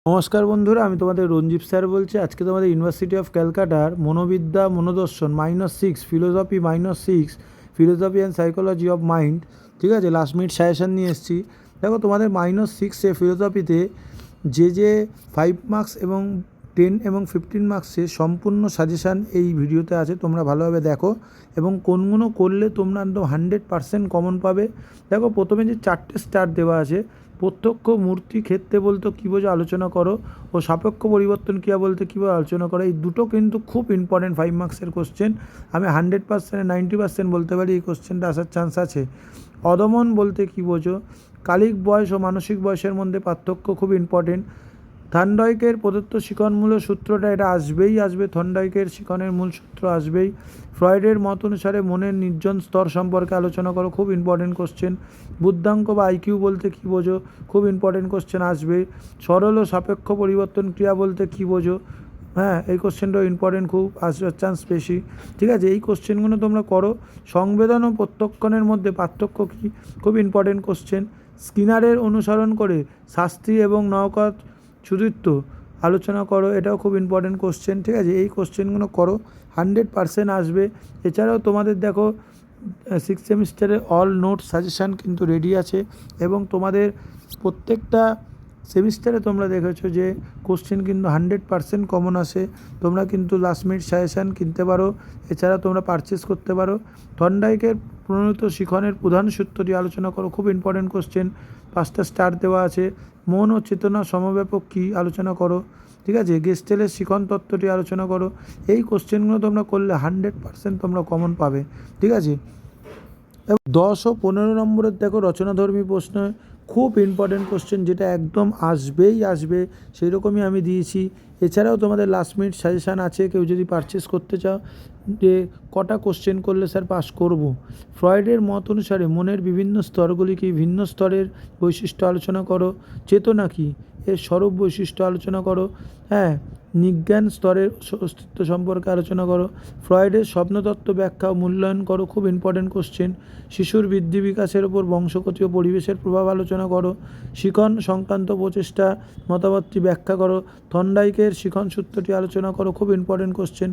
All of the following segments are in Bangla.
নমস্কার বন্ধুরা, আমি তোমাদের রঞ্জীব স্যার বলছি। আজকে তোমাদের ইউনিভার্সিটি অফ ক্যালকাটার মনোবিদ্যা মনোদর্শন -6, philosophy -6, philosophy and psychology of mind, ঠিক আছে, লাস্ট মিনিট সাজেশান নিয়ে এসেছি। দেখো তোমাদের -6-এ ফিলোসফিতে যে 5 মার্কস এবং 10 এবং 15 মার্কসে সম্পূর্ণ সাজেশান এই ভিডিওতে আছে, তোমরা ভালোভাবে দেখো এবং কোনগুলো করলে তোমরা একদম 100% কমন পাবে। দেখো প্রথমে যে 4টে স্টার দেওয়া আছে, প্রত্যক্ষ মূর্তি ক্ষেত্রে বলতে কী বোঝো আলোচনা করো, ও সাপেক্ষ পরিবর্তন ক্রিয়া বলতে কীভাবে আলোচনা করো। এই দুটো কিন্তু খুব ইম্পর্টেন্ট 5 মার্কসের কোশ্চেন। আমি 100%-এ 90% বলতে পারি এই কোশ্চেনটা আসার চান্স আছে। অদমন বলতে কী বোঝো, কালিক বয়স ও মানসিক বয়সের মধ্যে পার্থক্য খুব ইম্পর্টেন্ট। থর্নডাইকের প্রদত্ত শিখনমূলক সূত্রটা এটা আসবে, থর্নডাইকের শিখনের মূল সূত্র আসবেই। ফ্রয়েডের মত অনুসারে মনের নির্জন স্তর সম্পর্কে আলোচনা করো, খুব ইম্পর্টেন্ট কোশ্চেন। বুদ্ধাঙ্ক বা আইকিউ বলতে কী বোঝো, খুব ইম্পর্টেন্ট কোশ্চেন আসবে। সরল ও সাপেক্ষ পরিবর্তন ক্রিয়া বলতে কী বোঝো, হ্যাঁ এই কোশ্চেনটাও ইম্পর্টেন্ট, খুব আসার চান্স বেশি, ঠিক আছে। এই কোশ্চেনগুলো তোমরা করো। সংবেদন ও প্রত্যক্ষণের মধ্যে পার্থক্য কী, খুব ইম্পর্টেন্ট কোশ্চেন। স্কিনারের অনুসরণ করে শাস্ত্রী এবং নওকত শুধুত্ব আলোচনা করো, এটাও খুব ইম্পর্টেন্ট কোশ্চেন, ঠিক আছে। এই কোশ্চেনগুলো করো, 100% আসবে। এছাড়াও তোমাদের দেখো 6 সেমিস্টারের অল নোট সাজেশান কিন্তু রেডি আছে এবং তোমাদের প্রত্যেকটা সেমিস্টারে তোমরা দেখেছো যে কোশ্চেন কিন্তু 100% কমন আসে। তোমরা কিন্তু লাস্ট মিনিট সাজেশান কিনতে পারো, এছাড়া তোমরা পারচেস করতে পারো। থর্নডাইকের প্রণীত শিখনের প্রধান সূত্রটি আলোচনা করো, খুব ইম্পর্টেন্ট কোশ্চেন, 5টা স্টার দেওয়া আছে। মন ও চেতনা সমব্যাপক কী আলোচনা করো, ঠিক আছে। গেস্টেলের শিখন তত্ত্বটি আলোচনা করো। এই কোশ্চেনগুলো তোমরা করলে 100% তোমরা কমন পাবে, ঠিক আছে। 10 ও 15 নম্বরের দেখো রচনাধর্মী প্রশ্ন, খুব ইম্পর্টেন্ট কোশ্চেন, যেটা একদম আসবে সেই রকমই আমি দিয়েছি। এছাড়াও তোমাদের লাস্ট মিনিট সাজেশান আছে, কেউ যদি পারচেস করতে চাও যে কটা কোশ্চেন করলে স্যার পাস করব। ফ্রয়েডের মত অনুসারে মনের বিভিন্ন স্তরগুলি কি, ভিন্ন স্তরের বৈশিষ্ট্য আলোচনা করো। চেতনা কী, এর স্বরূপ বৈশিষ্ট্য আলোচনা করো। হ্যাঁ, নিজ্ঞান স্তরের অস্তিত্ব সম্পর্কে আলোচনা করো। ফ্রয়েডের স্বপ্নতত্ত্ব ব্যাখ্যা ও মূল্যায়ন করো, খুব ইম্পর্টেন্ট কোশ্চেন। শিশুর বৃদ্ধি বিকাশের ওপর বংশগতি ও পরিবেশের প্রভাব আলোচনা করো। শিখন সংক্রান্ত প্রচেষ্টা মতবাদটি ব্যাখ্যা করো। থর্নডাইকের শিখন সূত্রটি আলোচনা করো, খুব ইম্পর্টেন্ট কোশ্চেন।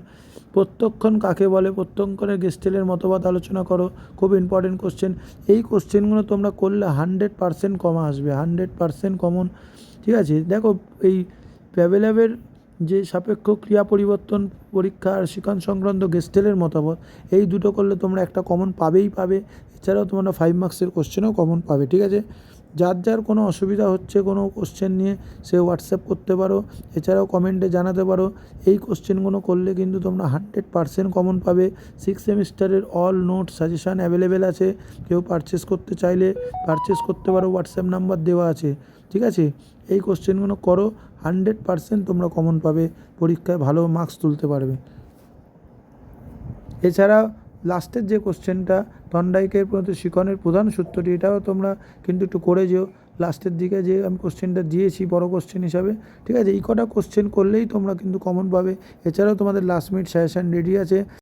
প্রত্যক্ষণ কাকে বলে, প্রত্যক্ষণের গেস্টেলের মতবাদ আলোচনা করো, খুব ইম্পর্টেন্ট কোশ্চেন। এই কোশ্চেনগুলো তোমরা করলে 100% কমন আসবে, 100% কমন, ঠিক আছে। দেখো এই প্যাভেলভের যে সাপেক্ষ ক্রিয়া পরিবর্তন পরীক্ষা আর শিখন সংক্রান্ত গেস্টেলের মতামত, এই দুটো করলে তোমরা একটা কমন পাবেই পাবে। এছাড়াও তোমরা 5 মার্কসের কোশ্চেনও কমন পাবে, ঠিক আছে। যার কোনো অসুবিধা হচ্ছে কোনো কোশ্চেন নিয়ে, সে হোয়াটসঅ্যাপ করতে পারো, এছাড়াও কমেন্টে জানাতে পারো। এই কোশ্চেনগুলো করলে কিন্তু তোমরা 100% কমন পাবে। 6 সেমিস্টারের অল নোট সাজেশান অ্যাভেলেবেল আছে, কেউ পারচেস করতে চাইলে পারচেস করতে পারো, হোয়াটসঅ্যাপ নাম্বার দেওয়া আছে, ঠিক আছে। এই কোশ্চেনগুলো করো, 100% তোমরা কমন পাবে, পরীক্ষায় ভালো মার্কস তুলতে পারবে। এছাড়া লাস্টের যে কোশ্চেনটা থর্নডাইকের প্রতি শিখনের প্রধান সূত্রটি, এটাও তোমরা কিন্তু একটু করে যেও। লাস্টের দিকে যে আমি কোশ্চেনটা দিয়েছি বড় কোশ্চেন হিসাবে, ঠিক আছে। এই কটা কোশ্চেন করলেই তোমরা কিন্তু কমন পাবে। এছাড়াও তোমাদের লাস্ট মিনিট সাজেশান রেডি আছে।